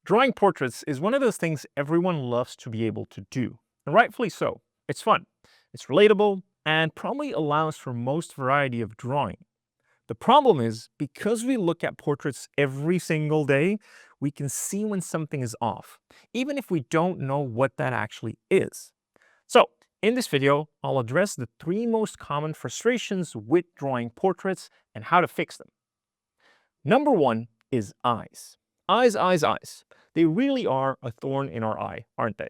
Drawing portraits is one of those things everyone loves to be able to do, and rightfully so. It's fun, it's relatable, and probably allows for most variety of drawing. The problem is, because we look at portraits every single day, we can see when something is off, even if we don't know what that actually is. So, in this video, I'll address the 3 most common frustrations with drawing portraits and how to fix them. Number 1 is eyes. Eyes, eyes, eyes. They really are a thorn in our eye, aren't they?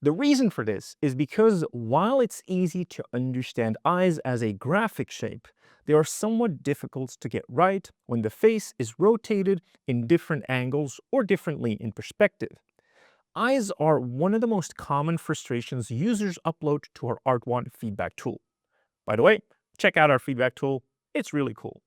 The reason for this is because while it's easy to understand eyes as a graphic shape, they are somewhat difficult to get right when the face is rotated in different angles or differently in perspective. Eyes are one of the most common frustrations users upload to our Artwod feedback tool. By the way, check out our feedback tool, it's really cool.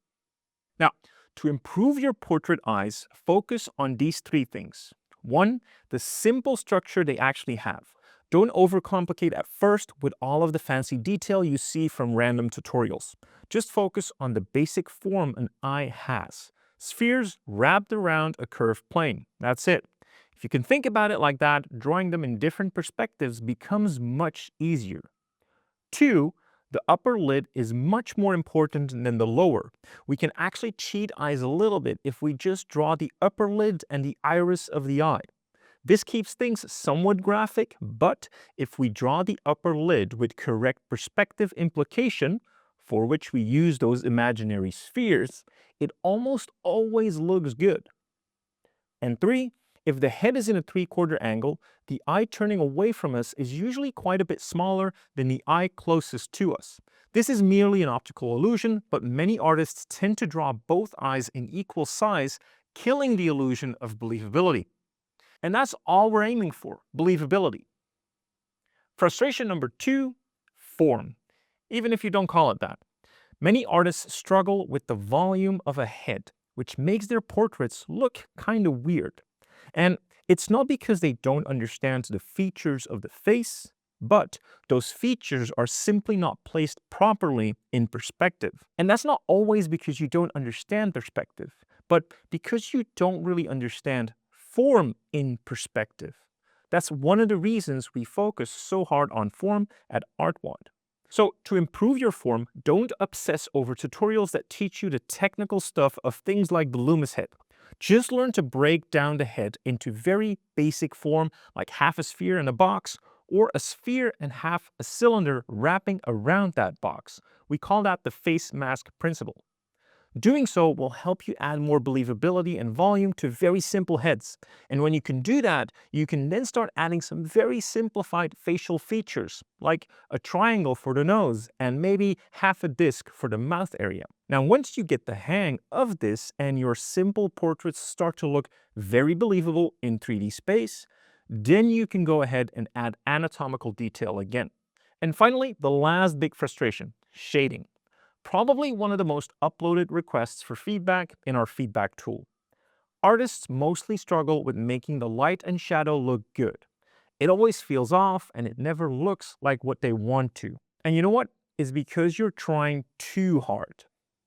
Now, to improve your portrait eyes, focus on these 3 things. 1, the simple structure they actually have. Don't overcomplicate at first with all of the fancy detail you see from random tutorials. Just focus on the basic form an eye has. Spheres wrapped around a curved plane. That's it. If you can think about it like that, drawing them in different perspectives becomes much easier. 2, the upper lid is much more important than the lower. We can actually cheat eyes a little bit if we just draw the upper lid and the iris of the eye. This keeps things somewhat graphic, but if we draw the upper lid with correct perspective implication, for which we use those imaginary spheres, it almost always looks good. And 3, if the head is in a 3/4 angle, the eye turning away from us is usually quite a bit smaller than the eye closest to us. This is merely an optical illusion, but many artists tend to draw both eyes in equal size, killing the illusion of believability. And that's all we're aiming for, believability. Frustration number 2, form, even if you don't call it that. Many artists struggle with the volume of a head, which makes their portraits look kind of weird. And it's not because they don't understand the features of the face, but those features are simply not placed properly in perspective. And that's not always because you don't understand perspective, but because you don't really understand form in perspective. That's one of the reasons we focus so hard on form at Artwod. So to improve your form, don't obsess over tutorials that teach you the technical stuff of things like the Loomis head. Just learn to break down the head into very basic form like half a sphere in a box or a sphere and half a cylinder wrapping around that box. We call that the face mask principle. Doing so will help you add more believability and volume to very simple heads. And when you can do that, you can then start adding some very simplified facial features, like a triangle for the nose and maybe half a disc for the mouth area. Now, once you get the hang of this and your simple portraits start to look very believable in 3D space, then you can go ahead and add anatomical detail again. And finally, the last big frustration, shading. Probably one of the most uploaded requests for feedback in our feedback tool. Artists mostly struggle with making the light and shadow look good. It always feels off and it never looks like what they want to. And you know what? It's because you're trying too hard.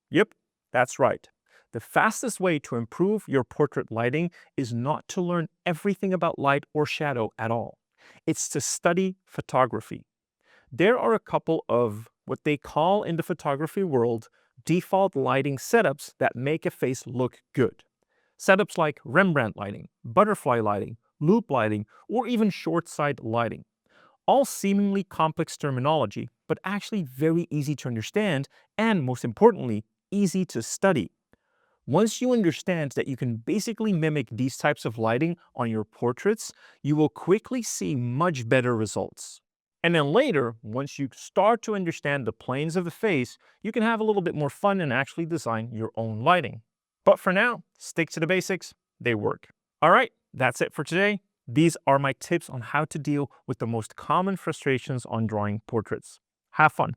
Yep, that's right. The fastest way to improve your portrait lighting is not to learn everything about light or shadow at all. It's to study photography. There are a couple of what they call in the photography world default lighting setups that make a face look good. Setups like Rembrandt lighting, butterfly lighting, loop lighting, or even short sight lighting. All seemingly complex terminology, but actually very easy to understand and, most importantly, easy to study. Once you understand that you can basically mimic these types of lighting on your portraits, you will quickly see much better results. And then later, once you start to understand the planes of the face, you can have a little bit more fun and actually design your own lighting. But for now, stick to the basics, they work. All right, that's it for today. These are my tips on how to deal with the most common frustrations on drawing portraits. Have fun.